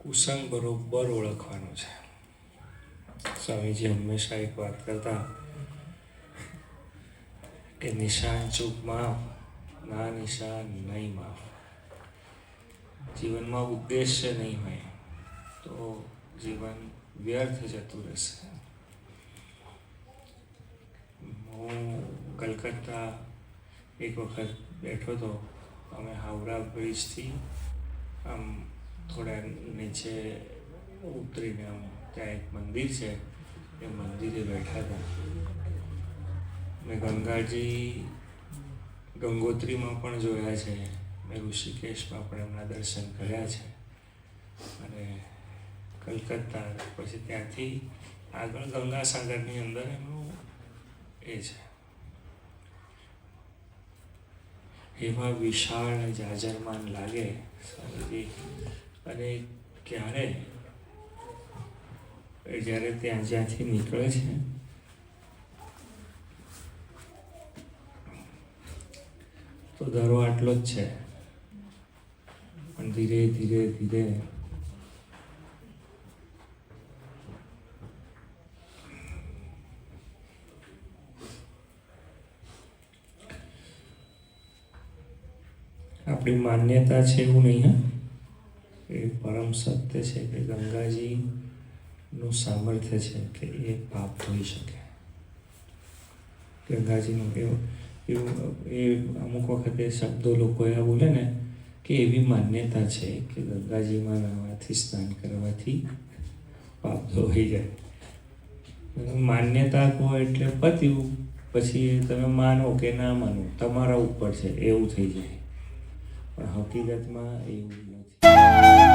કુસંગ બરોબર ઓળખવાનો છે. સ્વામીજી હંમેશા એક વાત કરતા કે નિશાન ચૂક માફ, ના નિશાન નહીં માફ. જીવનમાં ઉદ્દેશ્ય નહીં હોય તો જીવન વ્યર્થ જતું રહેશે. હું કલકત્તા એક વખત બેઠો હતો. અમે હાવડા બ્રિજથી આમ થોડા નીચે ઉતરીને ત્યાં એક મંદિર છે, એ મંદિરે બેઠા હતા. મેં ગંગોત્રીમાં પણ જોયા છે, મેં ઋષિકેશમાં પણ એમના દર્શન કર્યા છે. અને કલકત્તા પછી ત્યાંથી આગળ ગંગાસાગરની અંદર એમનું એ છે. એવા વિશાળ અને જાજરમાન લાગે સ્વામીજી. અને જ્યારે જ્યાંથી નીકળે છે તો દરો આટલો જ છે, પણ ધીરે ધીરે ધીરે આપણી માન્યતા છે એવું નહીં. એ પરમ સત્ય છે કે ગંગાજીનું સામર્થ્ય છે કે એ પાપ ધોઈ શકે. ગંગાજીનું એવું અમુક વખતે શબ્દો લોકો એવા બોલે ને કે એવી માન્યતા છે કે ગંગાજીમાં નાહવાથી, સ્નાન કરવાથી પાપ ધોઈ જાય. માન્યતા કહો એટલે પત્યું, પછી તમે માનો કે ના માનો તમારા ઉપર છે એવું થઈ જાય. પણ હકીકતમાં એવું નથી.